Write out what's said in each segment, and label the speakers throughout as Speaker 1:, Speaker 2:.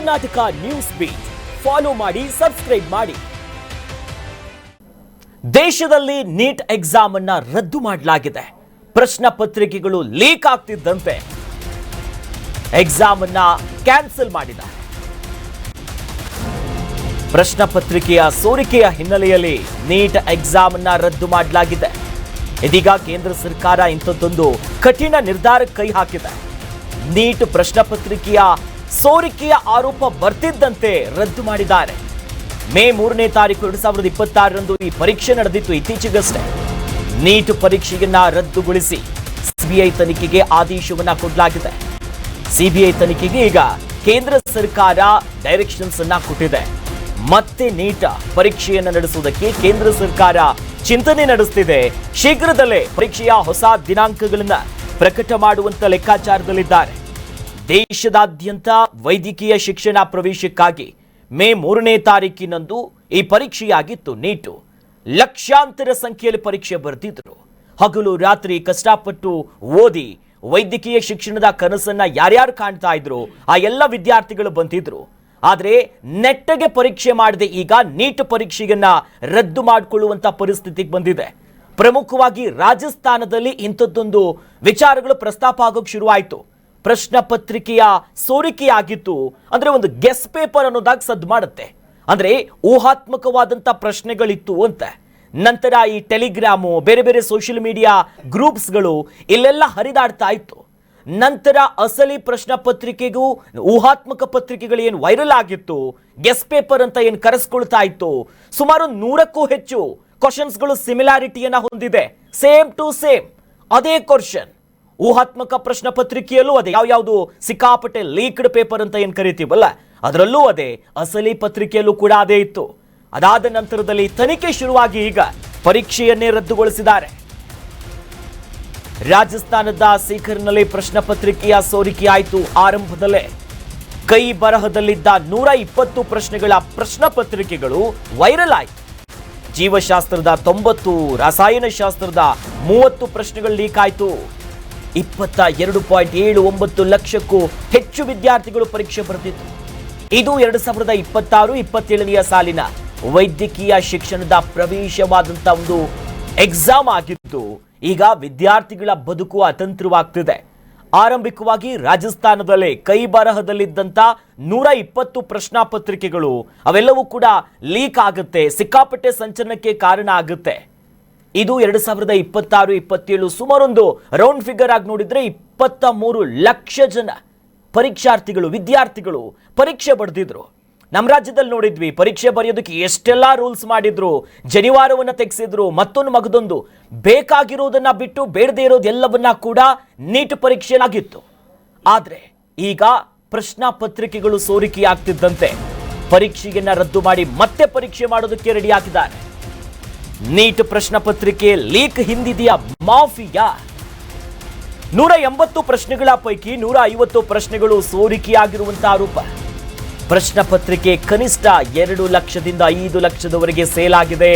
Speaker 1: Karnataka news beet follow ಮಾಡಿ, subscribe ಮಾಡಿ. ದೇಶದಲ್ಲಿ ನೀಟ್ ಎಕ್ಸಾಮ್ ಅನ್ನ ರದ್ದು ಮಾಡಲಾಗಿದೆ. ಪ್ರಶ್ನೆ ಪತ್ರಿಕೆಗಳು ಲೀಕ್ ಆಗ್ತಿದ್ದಂತೆ ಎಕ್ಸಾಮ್ ಅನ್ನ ಕ್ಯಾನ್ಸಲ್ ಮಾಡಿದ್ದಾರೆ. ಪ್ರಶ್ನೆ ಪತ್ರಿಕೆಯ ಸೋರಿಕೆಯ ಹಿನ್ನೆಲೆಯಲ್ಲಿ ನೀಟ್ ಎಕ್ಸಾಮ್ ಅನ್ನ ರದ್ದು ಮಾಡಲಾಗಿದೆ. ಇದೀಗ ಕೇಂದ್ರ ಸರ್ಕಾರ ಇಂಥದ್ದೊಂದು ಕಠಿಣ ನಿರ್ಧಾರಕ್ಕೆ ಕೈ ಹಾಕಿದೆ. ನೀಟ್ ಪ್ರಶ್ನೆ ಪತ್ರಿಕೆಯ ಸೋರಿಕೆಯ ಆರೋಪ ಬರ್ತಿದ್ದಂತೆ ರದ್ದು ಮಾಡಿದ್ದಾರೆ. ಮೇ 3ನೇ ತಾರೀಕು 2026ರಂದು ಈ ಪರೀಕ್ಷೆ ನಡೆದಿತ್ತು. ಇತ್ತೀಚೆಗಷ್ಟೇ ನೀಟ್ ಪರೀಕ್ಷೆಯನ್ನ ರದ್ದುಗೊಳಿಸಿ ಸಿಬಿಐ ತನಿಖೆಗೆ ಆದೇಶವನ್ನ ಕೊಡಲಾಗಿದೆ. ಸಿಬಿಐ ತನಿಖೆಗೆ ಈಗ ಕೇಂದ್ರ ಸರ್ಕಾರ ಡೈರೆಕ್ಷನ್ಸ್ ಅನ್ನ ಕೊಟ್ಟಿದೆ. ಮತ್ತೆ ನೀಟ್ ಪರೀಕ್ಷೆಯನ್ನು ನಡೆಸುವುದಕ್ಕೆ ಕೇಂದ್ರ ಸರ್ಕಾರ ಚಿಂತನೆ ನಡೆಸುತ್ತಿದೆ. ಶೀಘ್ರದಲ್ಲೇ ಪರೀಕ್ಷೆಯ ಹೊಸ ದಿನಾಂಕಗಳನ್ನ ಪ್ರಕಟ ಮಾಡುವಂತ ಲೆಕ್ಕಾಚಾರದಲ್ಲಿದ್ದಾರೆ. ದೇಶದಾದ್ಯಂತ ವೈದ್ಯಕೀಯ ಶಿಕ್ಷಣ ಪ್ರವೇಶಕ್ಕಾಗಿ ಮೇ 3ನೇ ತಾರೀಕಿನಂದು ಈ ಪರೀಕ್ಷೆಯಾಗಿತ್ತು. ನೀಟು ಲಕ್ಷಾಂತರ ಸಂಖ್ಯೆಯಲ್ಲಿ ಪರೀಕ್ಷೆ ಬರೆದಿದ್ರು. ಹಗಲು ರಾತ್ರಿ ಕಷ್ಟಪಟ್ಟು ಓದಿ ವೈದ್ಯಕೀಯ ಶಿಕ್ಷಣದ ಕನಸನ್ನ ಯಾರ್ಯಾರು ಕಾಣ್ತಾ ಇದ್ರು ಆ ಎಲ್ಲ ವಿದ್ಯಾರ್ಥಿಗಳು ಬಂದಿದ್ರು. ಆದರೆ ನೆಟ್ಟಗೆ ಪರೀಕ್ಷೆ ಮಾಡದೆ ಈಗ ನೀಟ್ ಪರೀಕ್ಷೆಯನ್ನ ರದ್ದು ಮಾಡಿಕೊಳ್ಳುವಂತ ಪರಿಸ್ಥಿತಿಗೆ ಬಂದಿದೆ. ಪ್ರಮುಖವಾಗಿ ರಾಜಸ್ಥಾನದಲ್ಲಿ ಇಂಥದ್ದೊಂದು ವಿಚಾರಗಳು ಪ್ರಸ್ತಾಪ ಆಗೋಕೆ ಶುರುವಾಯಿತು. ಪ್ರಶ್ನೆ ಪತ್ರಿಕೆಯ ಸೋರಿಕೆಯಾಗಿತ್ತು ಅಂದ್ರೆ ಒಂದು ಗೆಸ್ ಪೇಪರ್ ಅನ್ನೋದಾಗಿ ಸದ್ದು ಮಾಡುತ್ತೆ. ಅಂದ್ರೆ ಊಹಾತ್ಮಕವಾದಂತ ಪ್ರಶ್ನೆಗಳಿತ್ತು ಅಂತ. ನಂತರ ಈ ಟೆಲಿಗ್ರಾಮು, ಬೇರೆ ಬೇರೆ ಸೋಷಿಯಲ್ ಮೀಡಿಯಾ ಗ್ರೂಪ್ಸ್ಗಳು ಇಲ್ಲೆಲ್ಲ ಹರಿದಾಡ್ತಾ ಇತ್ತು. ನಂತರ ಅಸಲಿ ಪ್ರಶ್ನೆ ಪತ್ರಿಕೆಗೂ ಊಹಾತ್ಮಕ ಪತ್ರಿಕೆಗಳು ಏನು ವೈರಲ್ ಆಗಿತ್ತು, ಗೆಸ್ ಪೇಪರ್ ಅಂತ ಏನು ಕರೆಸ್ಕೊಳ್ತಾ ಇತ್ತು, ಸುಮಾರು 100ಕ್ಕೂ ಹೆಚ್ಚು ಕ್ವಶನ್ಸ್ಗಳು ಸಿಮಿಲಾರಿಟಿಯನ್ನ ಹೊಂದಿದೆ. ಸೇಮ್ ಟು ಸೇಮ್ ಅದೇ ಕ್ವಶನ್ ಊಹಾತ್ಮಕ ಪ್ರಶ್ನೆ ಪತ್ರಿಕೆಯಲ್ಲೂ ಅದೇ, ಯಾವ್ಯಾವುದು ಸಿಕ್ಕಾಪಟ್ಟೆ ಲೀಕ್ಡ್ ಪೇಪರ್ ಅಂತ ಏನು ಕರಿತೀವಲ್ಲ ಅದರಲ್ಲೂ ಅದೇ, ಅಸಲಿ ಪತ್ರಿಕೆಯಲ್ಲೂ ಕೂಡ ಅದೇ ಇತ್ತು. ಅದಾದ ನಂತರದಲ್ಲಿ ತನಿಖೆ ಶುರುವಾಗಿ ಈಗ ಪರೀಕ್ಷೆಯನ್ನೇ ರದ್ದುಗೊಳಿಸಿದ್ದಾರೆ. ರಾಜಸ್ಥಾನದ ಸೀಕರ್ನಲ್ಲಿ ಪ್ರಶ್ನೆ ಪತ್ರಿಕೆಯ ಸೋರಿಕೆಯಾಯಿತು. ಆರಂಭದಲ್ಲೇ ಕೈ ಬರಹದಲ್ಲಿದ್ದ 120 ಪ್ರಶ್ನೆಗಳ ಪ್ರಶ್ನೆ ಪತ್ರಿಕೆಗಳು ವೈರಲ್ ಆಯಿತು. ಜೀವಶಾಸ್ತ್ರದ 90, ರಸಾಯನಶಾಸ್ತ್ರದ 30 ಪ್ರಶ್ನೆಗಳು ಲೀಕ್ ಆಯಿತು. 22.79 ಲಕ್ಷಕ್ಕೂ ಹೆಚ್ಚು ವಿದ್ಯಾರ್ಥಿಗಳು ಪರೀಕ್ಷೆ ಬರೆದಿತ್ತು. ಇದು 2026-27ನೇ ಸಾಲಿನ ವೈದ್ಯಕೀಯ ಶಿಕ್ಷಣದ ಪ್ರವೇಶವಾದಂಥ ಒಂದು ಎಕ್ಸಾಮ್ ಆಗಿದ್ದು ಈಗ ವಿದ್ಯಾರ್ಥಿಗಳ ಬದುಕು ಅತಂತ್ರವಾಗ್ತಿದೆ. ಆರಂಭಿಕವಾಗಿ ರಾಜಸ್ಥಾನದಲ್ಲೇ ಕೈ ಬರಹದಲ್ಲಿದ್ದಂಥ 120 ಪ್ರಶ್ನಾ ಪತ್ರಿಕೆಗಳು ಅವೆಲ್ಲವೂ ಕೂಡ ಲೀಕ್ ಆಗುತ್ತೆ, ಸಿಕ್ಕಾಪಟ್ಟೆ ಸಂಚಲನಕ್ಕೆ ಕಾರಣ ಆಗುತ್ತೆ. ಇದು 2026-27 ಸುಮಾರೊಂದು ರೌಂಡ್ ಫಿಗರ್ ಆಗಿ ನೋಡಿದ್ರೆ 23 ಲಕ್ಷ ಜನ ಪರೀಕ್ಷಾರ್ಥಿಗಳು, ವಿದ್ಯಾರ್ಥಿಗಳು ಪರೀಕ್ಷೆ ಬರೆದಿದ್ರು. ನಮ್ಮ ರಾಜ್ಯದಲ್ಲಿ ನೋಡಿದ್ವಿ ಪರೀಕ್ಷೆ ಬರೆಯೋದಕ್ಕೆ ಎಷ್ಟೆಲ್ಲ ರೂಲ್ಸ್ ಮಾಡಿದ್ರು, ಜನಿವಾರವನ್ನ ತೆಗೆಸಿದ್ರು, ಮತ್ತೊಂದು ಮಗದೊಂದು ಬೇಕಾಗಿರೋದನ್ನ ಬಿಟ್ಟು ಬೇಡದೇ ಇರೋದೆಲ್ಲವನ್ನ ಕೂಡ ನೀಟ್ ಪರೀಕ್ಷೆಯಾಗಿತ್ತು. ಆದ್ರೆ ಈಗ ಪ್ರಶ್ನಾ ಪತ್ರಿಕೆಗಳು ಸೋರಿಕೆಯಾಗ್ತಿದ್ದಂತೆ ಪರೀಕ್ಷೆಯನ್ನ ರದ್ದು ಮಾಡಿ ಮತ್ತೆ ಪರೀಕ್ಷೆ ಮಾಡೋದಕ್ಕೆ ರೆಡಿ ಆಗಿದ್ದಾರೆ. ನೀಟ್ ಪ್ರಶ್ನೆ ಪತ್ರಿಕೆ ಲೀಕ್ ಹಿಂದಿದೆಯಾ ಮಾಫಿಯಾ? 180 ಪ್ರಶ್ನೆಗಳ ಪೈಕಿ 150 ಪ್ರಶ್ನೆಗಳು ಸೋರಿಕೆಯಾಗಿರುವಂತಹ ಆರೋಪ. ಪ್ರಶ್ನೆ ಪತ್ರಿಕೆ ಕನಿಷ್ಠ 2 ಲಕ್ಷದಿಂದ 5 ಲಕ್ಷದವರೆಗೆ ಸೇಲ್ ಆಗಿದೆ.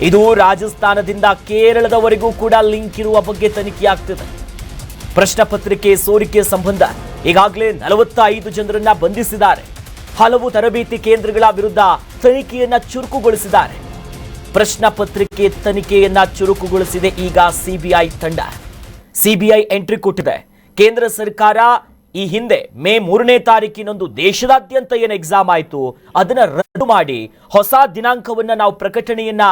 Speaker 1: ಇದು ರಾಜಸ್ಥಾನದಿಂದ ಕೇರಳದವರೆಗೂ ಕೂಡ ಲಿಂಕ್ ಇರುವ ಬಗ್ಗೆ ತನಿಖೆಯಾಗ್ತಿದೆ. ಪ್ರಶ್ನೆ ಪತ್ರಿಕೆ ಸೋರಿಕೆ ಸಂಬಂಧ ಈಗಾಗಲೇ 45 ಜನರನ್ನ ಬಂಧಿಸಿದ್ದಾರೆ. ಹಲವು ತರಬೇತಿ ಕೇಂದ್ರಗಳ ವಿರುದ್ಧ ತನಿಖೆಯನ್ನ ಚುರುಕುಗೊಳಿಸಿದ್ದಾರೆ. ಪ್ರಶ್ನೆ ಪತ್ರಿಕೆ ತನಿಖೆಯನ್ನ ಚುರುಕುಗೊಳಿಸಿದೆ ಈಗ ಸಿಬಿಐ ತಂಡ. ಸಿಬಿಐ ಎಂಟ್ರಿ ಕೊಟ್ಟಿದೆ. ಕೇಂದ್ರ ಸರ್ಕಾರ ಈ ಹಿಂದೆ ಮೇ 3ನೇ ತಾರೀಕಿನಂದು ದೇಶದಾದ್ಯಂತ ಏನು ಎಕ್ಸಾಮ್ ಆಯಿತು ಅದನ್ನ ರದ್ದು ಮಾಡಿ ಹೊಸ ದಿನಾಂಕವನ್ನ ನಾವು ಪ್ರಕಟಣೆಯನ್ನ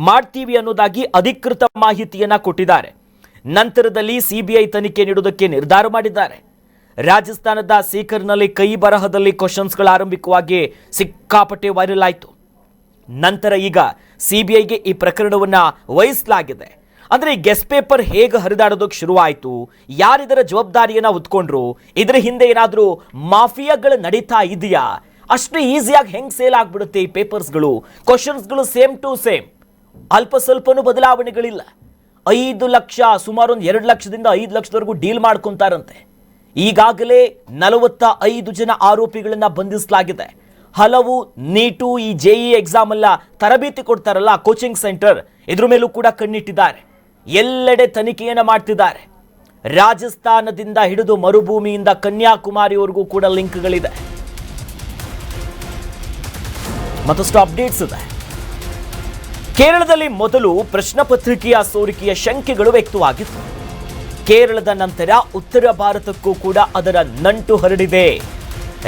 Speaker 1: ಮಾಡ್ತೀವಿ ಅನ್ನೋದಾಗಿ ಅಧಿಕೃತ ಮಾಹಿತಿಯನ್ನ ಕೊಟ್ಟಿದ್ದಾರೆ. ನಂತರದಲ್ಲಿ ಸಿಬಿಐ ತನಿಖೆ ನೀಡುವುದಕ್ಕೆ ನಿರ್ಧಾರ ಮಾಡಿದ್ದಾರೆ. ರಾಜಸ್ಥಾನದ ಸೀಕರ್ನಲ್ಲಿ ಕೈ ಬರಹದಲ್ಲಿ ಕ್ವಶನ್ಸ್ಗಳು ಆರಂಭಿಕವಾಗಿ ಸಿಕ್ಕಾಪಟ್ಟೆ ವೈರಲ್ ಆಯಿತು. ನಂತರ ಈಗ ಸಿಬಿಐಗೆ ಈ ಪ್ರಕರಣವನ್ನ ವಹಿಸಲಾಗಿದೆ. ಅಂದ್ರೆ ಈ ಗೆಸ್ ಪೇಪರ್ ಹೇಗೆ ಹರಿದಾಡೋದಕ್ಕೆ ಶುರುವಾಯಿತು, ಯಾರಿದರ ಜವಾಬ್ದಾರಿಯನ್ನ ಹೊತ್ಕೊಂಡ್ರು, ಇದರ ಹಿಂದೆ ಏನಾದರೂ ಮಾಫಿಯಾಗಳು ನಡೀತಾ ಇದೆಯಾ, ಅಷ್ಟು ಈಸಿಯಾಗಿ ಹೆಂಗ್ ಸೇಲ್ ಆಗ್ಬಿಡುತ್ತೆ ಈ ಪೇಪರ್ಸ್ಗಳು, ಕ್ವಶನ್ಸ್ಗಳು ಸೇಮ್ ಟು ಸೇಮ್, ಅಲ್ಪ ಸ್ವಲ್ಪನೂ ಬದಲಾವಣೆಗಳಿಲ್ಲ. 5 ಲಕ್ಷ, ಸುಮಾರು 2 ಲಕ್ಷದಿಂದ 5 ಲಕ್ಷದವರೆಗೂ ಡೀಲ್ ಮಾಡ್ಕೊಂತಾರಂತೆ. ಈಗಾಗಲೇ 45 ಜನ ಆರೋಪಿಗಳನ್ನ ಬಂಧಿಸಲಾಗಿದೆ. ಹಲವು ನೀಟು, ಈ ಜೆಇ ಎಕ್ಸಾಮ್ ಎಲ್ಲ ತರಬೇತಿ ಕೊಡ್ತಾರಲ್ಲ ಕೋಚಿಂಗ್ ಸೆಂಟರ್, ಇದ್ರ ಮೇಲೂ ಕೂಡ ಕಣ್ಣಿಟ್ಟಿದ್ದಾರೆ. ಎಲ್ಲೆಡೆ ತನಿಖೆಯನ್ನ ಮಾಡ್ತಿದ್ದಾರೆ. ರಾಜಸ್ಥಾನದಿಂದ ಹಿಡಿದು ಮರುಭೂಮಿಯಿಂದ ಕನ್ಯಾಕುಮಾರಿವರೆಗೂ ಕೂಡ ಲಿಂಕ್ಗಳಿದೆ. ಮತ್ತಷ್ಟು ಅಪ್ಡೇಟ್ಸ್ ಇದೆ. ಕೇರಳದಲ್ಲಿ ಮೊದಲು ಪ್ರಶ್ನೆ ಪತ್ರಿಕೆಯ ಸೋರಿಕೆಯ ಶಂಕೆಗಳು ವ್ಯಕ್ತವಾಗಿತ್ತು. ಕೇರಳದ ನಂತರ ಉತ್ತರ ಭಾರತಕ್ಕೂ ಕೂಡ ಅದರ ನಂಟು ಹರಡಿದೆ.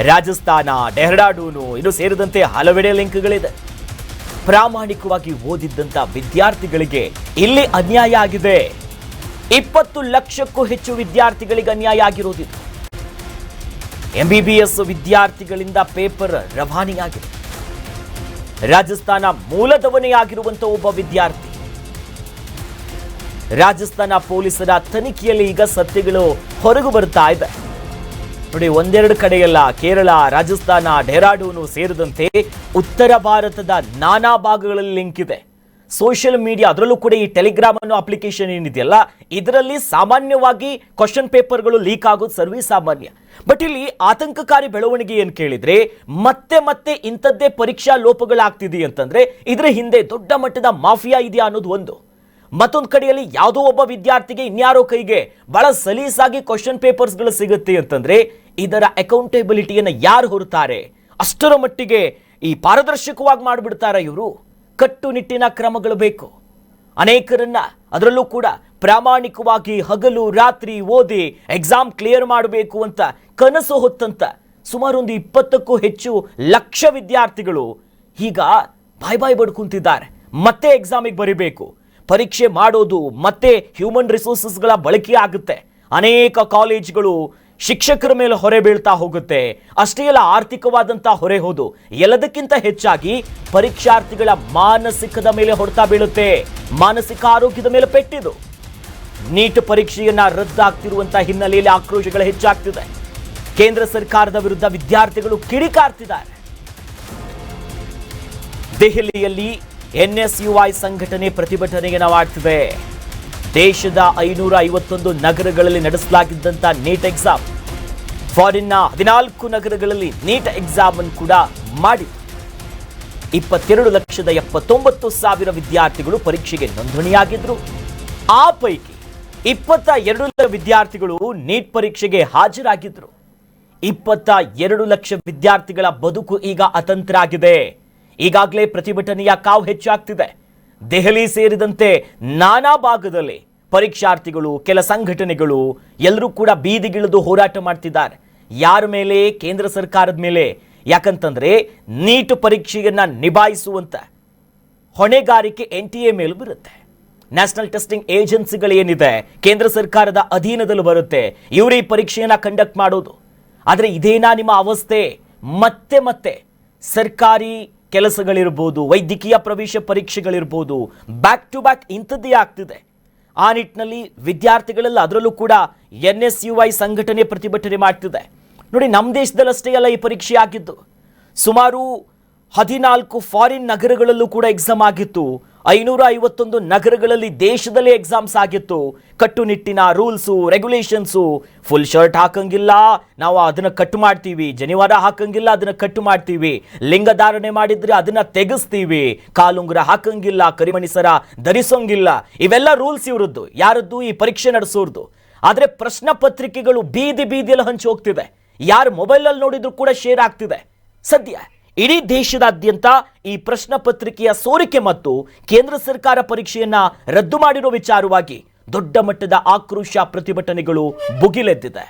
Speaker 1: ರಾಜಸ್ಥಾನ, ಡೆಹ್ರಾಡೂನು ಇದು ಸೇರಿದಂತೆ ಹಲವೆಡೆ ಲಿಂಕ್ಗಳಿದೆ. ಪ್ರಾಮಾಣಿಕವಾಗಿ ಓದಿದ್ದಂಥ ವಿದ್ಯಾರ್ಥಿಗಳಿಗೆ ಇಲ್ಲಿ ಅನ್ಯಾಯ ಆಗಿದೆ. 20 ಲಕ್ಷಕ್ಕೂ ಹೆಚ್ಚು ವಿದ್ಯಾರ್ಥಿಗಳಿಗೆ ಅನ್ಯಾಯ ಆಗಿರೋದಿದೆ. MBBS ವಿದ್ಯಾರ್ಥಿಗಳಿಂದ ಪೇಪರ್ ರವಾನೆಯಾಗಿದೆ. ರಾಜಸ್ಥಾನ ಮೂಲದವನೇ ಆಗಿರುವಂಥ ಒಬ್ಬ ವಿದ್ಯಾರ್ಥಿ. ರಾಜಸ್ಥಾನ ಪೊಲೀಸರ ತನಿಖೆಯಲ್ಲಿ ಈಗ ಸತ್ಯಗಳು ಹೊರಗು ಬರ್ತಾ ಇದೆ. ನೋಡಿ, ಒಂದೆರಡು ಕಡೆಯಲ್ಲ, ಕೇರಳ, ರಾಜಸ್ಥಾನ, ಡೆಹ್ರಾಡೂನು ಸೇರಿದಂತೆ ಉತ್ತರ ಭಾರತದ ನಾನಾ ಭಾಗಗಳಲ್ಲಿ ಲಿಂಕ್ ಇದೆ. ಸೋಷಿಯಲ್ ಮೀಡಿಯಾ, ಅದರಲ್ಲೂ ಕೂಡ ಈ ಟೆಲಿಗ್ರಾಮ್ ಅನ್ನೋ ಅಪ್ಲಿಕೇಶನ್ ಏನಿದೆಯಲ್ಲ, ಇದರಲ್ಲಿ ಸಾಮಾನ್ಯವಾಗಿ ಕ್ವಶನ್ ಪೇಪರ್ಗಳು ಲೀಕ್ ಆಗೋದು ಸರ್ವೇ ಸಾಮಾನ್ಯ. ಬಟ್ ಇಲ್ಲಿ ಆತಂಕಕಾರಿ ಬೆಳವಣಿಗೆ ಏನು ಕೇಳಿದ್ರೆ, ಮತ್ತೆ ಇಂಥದ್ದೇ ಪರೀಕ್ಷಾ ಲೋಪಗಳಾಗ್ತಿದೆ ಅಂತಂದ್ರೆ ಇದರ ಹಿಂದೆ ದೊಡ್ಡ ಮಟ್ಟದ ಮಾಫಿಯಾ ಇದೆಯಾ ಅನ್ನೋದು ಒಂದು. ಮತ್ತೊಂದು ಕಡೆಯಲ್ಲಿ ಯಾವುದೋ ಒಬ್ಬ ವಿದ್ಯಾರ್ಥಿಗೆ ಇನ್ಯಾರೋ ಕೈಗೆ ಬಹಳ ಸಲೀಸಾಗಿ ಕ್ವಶನ್ ಪೇಪರ್ಸ್ಗಳು ಸಿಗುತ್ತೆ ಅಂತಂದ್ರೆ ಇದರ ಅಕೌಂಟೆಬಿಲಿಟಿಯನ್ನು ಯಾರು ಹೊರುತ್ತಾರೆ? ಅಷ್ಟರ ಮಟ್ಟಿಗೆ ಈ ಪಾರದರ್ಶಕವಾಗಿ ಮಾಡಿಬಿಡ್ತಾರ ಇವರು. ಕಟ್ಟುನಿಟ್ಟಿನ ಕ್ರಮಗಳು ಬೇಕು. ಅನೇಕರನ್ನ, ಅದರಲ್ಲೂ ಕೂಡ ಪ್ರಾಮಾಣಿಕವಾಗಿ ಹಗಲು ರಾತ್ರಿ ಓದಿ ಎಕ್ಸಾಮ್ ಕ್ಲಿಯರ್ ಮಾಡಬೇಕು ಅಂತ ಕನಸು ಹೊತ್ತಂತ ಸುಮಾರು ಒಂದು 20ಕ್ಕೂ ಹೆಚ್ಚು ಲಕ್ಷ ವಿದ್ಯಾರ್ಥಿಗಳು ಈಗ ಬಾಯ್ ಬಡ್ಕುಂತಿದ್ದಾರೆ. ಮತ್ತೆ ಎಕ್ಸಾಮಿಗೆ ಬರೀಬೇಕು, ಪರೀಕ್ಷೆ ಮಾಡೋದು ಮತ್ತೆ ಹ್ಯೂಮನ್ ರಿಸೋರ್ಸಸ್ಗಳ ಬಳಕೆ ಆಗುತ್ತೆ. ಅನೇಕ ಕಾಲೇಜ್ಗಳು ಶಿಕ್ಷಕರ ಮೇಲೆ ಹೊರೆ ಬೀಳ್ತಾ ಹೋಗುತ್ತೆ. ಅಷ್ಟೇ ಅಲ್ಲ, ಆರ್ಥಿಕವಾದಂಥ ಹೊರೆ ಹೋದು ಎಲ್ಲದಕ್ಕಿಂತ ಹೆಚ್ಚಾಗಿ ಪರೀಕ್ಷಾರ್ಥಿಗಳ ಮಾನಸಿಕದ ಮೇಲೆ ಹೊಡೆತ ಬೀಳುತ್ತೆ. ಮಾನಸಿಕ ಆರೋಗ್ಯದ ಮೇಲೆ ಪೆಟ್ಟಿದು. ನೀಟ್ ಪರೀಕ್ಷೆಯನ್ನ ರದ್ದಾಗ್ತಿರುವಂತ ಹಿನ್ನೆಲೆಯಲ್ಲಿ ಆಕ್ರೋಶಗಳು ಹೆಚ್ಚಾಗ್ತಿದೆ. ಕೇಂದ್ರ ಸರ್ಕಾರದ ವಿರುದ್ಧ ವಿದ್ಯಾರ್ಥಿಗಳು ಕಿಡಿಕಾರ್ತಿದ್ದಾರೆ. ದೆಹಲಿಯಲ್ಲಿ NSUI ಸಂಘಟನೆ ಪ್ರತಿಭಟನೆಯನ್ನು ಮಾಡ್ತಿದೆ. ದೇಶದ 551 ನಗರಗಳಲ್ಲಿ ನಡೆಸಲಾಗಿದ್ದಂಥ ನೀಟ್ ಎಕ್ಸಾಮ್, ಫಾರಿನ್ನ 14 ನಗರಗಳಲ್ಲಿ ನೀಟ್ ಎಕ್ಸಾಮ್ ಅನ್ನು ಕೂಡ ಮಾಡಿತು. 22,79,000 ವಿದ್ಯಾರ್ಥಿಗಳು ಪರೀಕ್ಷೆಗೆ ನೋಂದಣಿಯಾಗಿದ್ರು. ಆ ಪೈಕಿ 22 ವಿದ್ಯಾರ್ಥಿಗಳು ನೀಟ್ ಪರೀಕ್ಷೆಗೆ ಹಾಜರಾಗಿದ್ರು. 22 ಲಕ್ಷ ವಿದ್ಯಾರ್ಥಿಗಳ ಬದುಕು ಈಗ ಅತಂತ್ರ ಆಗಿದೆ. ಈಗಾಗಲೇ ಪ್ರತಿಭಟನೆಯ ಕಾವು ಹೆಚ್ಚಾಗ್ತಿದೆ. ದೆಹಲಿ ಸೇರಿದಂತೆ ನಾನಾ ಭಾಗದಲ್ಲಿ ಪರೀಕ್ಷಾರ್ಥಿಗಳು, ಕೆಲ ಸಂಘಟನೆಗಳು ಎಲ್ಲರೂ ಕೂಡ ಬೀದಿಗಿಳಿದು ಹೋರಾಟ ಮಾಡ್ತಿದ್ದಾರೆ. ಯಾರ ಮೇಲೆ? ಕೇಂದ್ರ ಸರ್ಕಾರದ ಮೇಲೆ. ಯಾಕಂತಂದ್ರೆ ನೀಟ್ ಪರೀಕ್ಷೆಯನ್ನ ನಿಭಾಯಿಸುವಂತ ಹೊಣೆಗಾರಿಕೆ NTA ಮೇಲೂ ಬರುತ್ತೆ. ನ್ಯಾಷನಲ್ ಟೆಸ್ಟಿಂಗ್ ಏಜೆನ್ಸಿಗಳೇನಿದೆ ಕೇಂದ್ರ ಸರ್ಕಾರದ ಅಧೀನದಲ್ಲಿ ಬರುತ್ತೆ. ಇವರು ಈ ಪರೀಕ್ಷೆಯನ್ನ ಕಂಡಕ್ಟ್ ಮಾಡೋದು. ಆದರೆ ಇದೇನಾ ನಿಮ್ಮ ಅವಸ್ಥೆ? ಮತ್ತೆ ಸರ್ಕಾರಿ ಕೆಲಸಗಳಿರ್ಬೋದು, ವೈದ್ಯಕೀಯ ಪ್ರವೇಶ ಪರೀಕ್ಷೆಗಳಿರ್ಬೋದು, ಬ್ಯಾಕ್ ಟು ಬ್ಯಾಕ್ ಇಂಥದ್ದೇ ಆಗ್ತಿದೆ. ಆ ನಿಟ್ಟಿನಲ್ಲಿ ವಿದ್ಯಾರ್ಥಿಗಳೆಲ್ಲ, ಅದರಲ್ಲೂ ಕೂಡ NSUI ಸಂಘಟನೆ ಪ್ರತಿಭಟನೆ ಮಾಡ್ತಿದೆ. ನೋಡಿ, ನಮ್ಮ ದೇಶದಲ್ಲಷ್ಟೇ ಅಲ್ಲ ಈ ಪರೀಕ್ಷೆ ಆಗಿದ್ದು. ಸುಮಾರು 14 ಫಾರಿನ್ ನಗರಗಳಲ್ಲೂ ಕೂಡ ಎಕ್ಸಾಮ್ ಆಗಿತ್ತು. 551 ನಗರಗಳಲ್ಲಿ ದೇಶದಲ್ಲೇ ಎಕ್ಸಾಮ್ಸ್ ಆಗಿತ್ತು. ಕಟ್ಟುನಿಟ್ಟಿನ ರೂಲ್ಸು, ರೆಗ್ಯುಲೇಷನ್ಸು. ಫುಲ್ ಶರ್ಟ್ ಹಾಕಂಗಿಲ್ಲ, ನಾವು ಅದನ್ನ ಕಟ್ ಮಾಡ್ತೀವಿ. ಜನಿವಾರ ಹಾಕಂಗಿಲ್ಲ, ಅದನ್ನ ಕಟ್ ಮಾಡ್ತೀವಿ. ಲಿಂಗಧಾರಣೆ ಮಾಡಿದ್ರೆ ಅದನ್ನ ತೆಗೆಸ್ತೀವಿ. ಕಾಲುಂಗುರ ಹಾಕಂಗಿಲ್ಲ, ಕರಿಮಣಿ ಸರ ಧರಿಸೋಂಗಿಲ್ಲ. ಇವೆಲ್ಲ ರೂಲ್ಸ್ ಇವರದ್ದು. ಯಾರದ್ದು? ಈ ಪರೀಕ್ಷೆ ನಡೆಸೋರ್ದು. ಆದ್ರೆ ಪ್ರಶ್ನೆ ಪತ್ರಿಕೆಗಳು ಬೀದಿಯಲ್ಲಿ ಹಂಚಿ ಹೋಗ್ತಿದೆ. ಯಾರು ಮೊಬೈಲಲ್ಲಿ ನೋಡಿದ್ರು ಕೂಡ ಶೇರ್ ಆಗ್ತಿದೆ. ಸದ್ಯ ಇಡೀ ದೇಶದಾದ್ಯಂತ ಈ ಪ್ರಶ್ನೆ ಪತ್ರಿಕೆಯ ಸೋರಿಕೆ ಮತ್ತು ಕೇಂದ್ರ ಸರ್ಕಾರ ಪರೀಕ್ಷೆಯನ್ನ ರದ್ದು ಮಾಡಿರೋ ವಿಚಾರವಾಗಿ ದೊಡ್ಡ ಮಟ್ಟದ ಆಕ್ರೋಶ, ಪ್ರತಿಭಟನೆಗಳು ಭುಗಿಲೆದ್ದಿದೆ.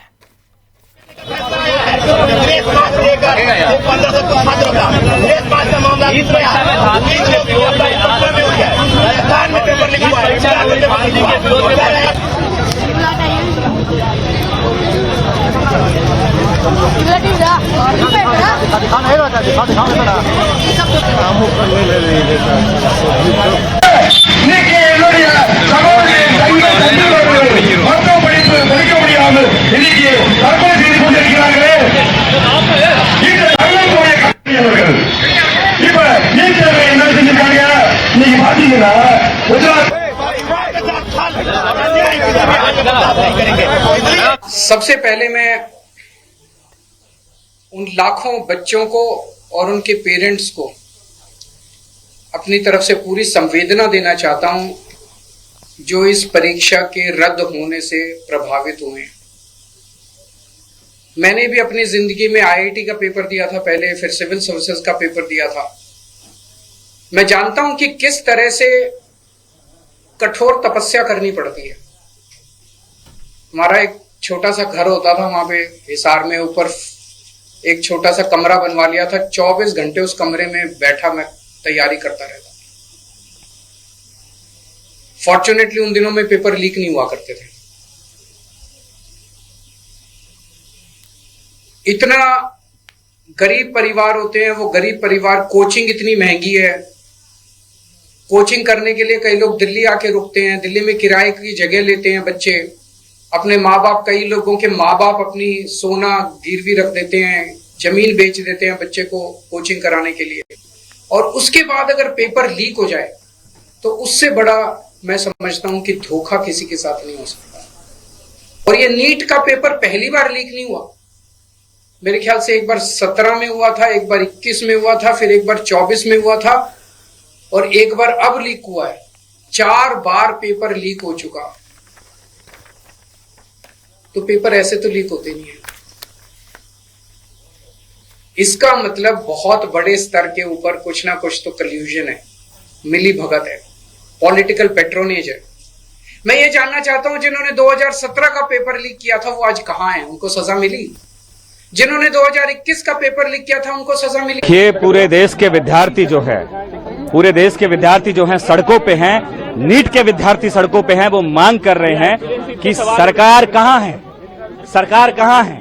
Speaker 2: सबसे पहले मैं उन लाखों बच्चों को और उनके पेरेंट्स को अपनी तरफ से पूरी संवेदना देना चाहता हूं जो इस परीक्षा के रद्द होने से प्रभावित हुए। मैंने भी अपनी जिंदगी में IIT का पेपर दिया था पहले, फिर सिविल सर्विसेज का पेपर दिया था। मैं जानता हूं कि किस तरह से कठोर तपस्या करनी पड़ती है। हमारा एक छोटा सा घर होता था वहां पे हिसार में, ऊपर एक छोटा सा कमरा बनवा लिया था। 24 घंटे उस कमरे में बैठा मैं तैयारी करता रहता। फॉर्चुनेटली उन दिनों में पेपर लीक नहीं हुआ करते थे। इतना गरीब परिवार होते हैं वो गरीब परिवार, कोचिंग इतनी महंगी है, कोचिंग करने के लिए कई लोग दिल्ली आके रुकते हैं, दिल्ली में किराए की जगह लेते हैं बच्चे, अपने माँ बाप, कई लोगों के माँ बाप अपनी सोना गिरवी रख देते हैं, जमीन बेच देते हैं बच्चे को कोचिंग कराने के लिए। और उसके बाद अगर पेपर लीक हो जाए तो उससे बड़ा मैं समझता हूं कि धोखा किसी के साथ नहीं हो सकता। और ये नीट का पेपर पहली बार लीक नहीं हुआ। मेरे ख्याल से एक बार 17 में हुआ था, एक बार 21 में हुआ था, फिर एक बार 24 में हुआ था और एक बार अब लीक हुआ है। 4 बार पेपर लीक हो चुका। तो पेपर ऐसे तो लीक होते नहीं है। इसका मतलब बहुत बड़े स्तर के ऊपर कुछ ना कुछ तो कल्यूजन है, मिली भगत है, पॉलिटिकल पेट्रोनेज है। मैं ये जानना चाहता हूं जिन्होंने 2017 का पेपर लीक किया था वो आज कहां हैं? उनको सजा मिली? जिन्होंने 2021 का पेपर लीक किया था उनको सजा मिली?
Speaker 3: ये पूरे देश के विद्यार्थी जो है, पूरे देश के विद्यार्थी जो हैं सड़कों पे हैं, नीट के विद्यार्थी सड़कों पे हैं। वो मांग कर रहे हैं कि सरकार कहां है, सरकार कहां है।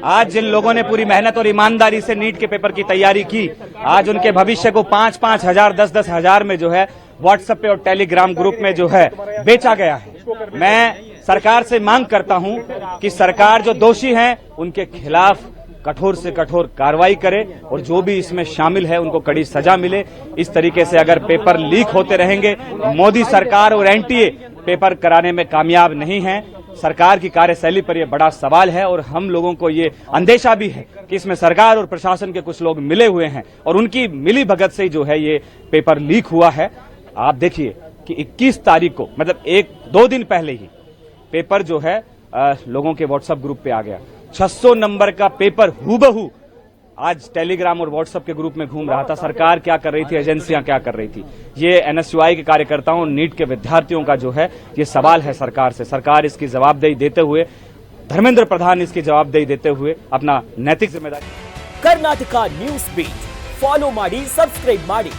Speaker 3: आज जिन लोगों ने पूरी मेहनत और ईमानदारी से नीट के पेपर की तैयारी की, आज उनके भविष्य को 5-5 हजार, 10-10 हजार में जो है व्हाट्सएप पे और टेलीग्राम ग्रुप में जो है बेचा गया है। मैं सरकार से मांग करता हूं कि सरकार जो दोषी हैं उनके खिलाफ कठोर से कठोर कार्रवाई करे और जो भी इसमें शामिल है उनको कड़ी सजा मिले। इस तरीके से अगर पेपर लीक होते रहेंगे, मोदी सरकार और एनटीए पेपर कराने में कामयाब नहीं है। सरकार की कार्यशैली पर यह बड़ा सवाल है और हम लोगों को ये अंदेशा भी है कि इसमें सरकार और प्रशासन के कुछ लोग मिले हुए हैं और उनकी मिली भगत से जो है ये पेपर लीक हुआ है। आप देखिए कि 21 तारीख को, मतलब 1-2 दिन पहले ही पेपर जो है लोगों के व्हाट्सएप ग्रुप पे आ गया। 600 नंबर का पेपर हूबहू आज टेलीग्राम और व्हाट्सएप के ग्रुप में घूम रहा था। सरकार क्या कर रही थी, एजेंसियां क्या कर रही थी? ये एनएसयूआई के कार्यकर्ताओं, नीट के विद्यार्थियों का जो है ये सवाल है सरकार से। सरकार इसकी जवाबदेही देते हुए, धर्मेंद्र प्रधान इसकी जवाबदेही देते हुए अपना नैतिक जिम्मेदारी।
Speaker 1: कर्नाटक न्यूज़ बीट फॉलो ಮಾಡಿ, सब्सक्राइब ಮಾಡಿ।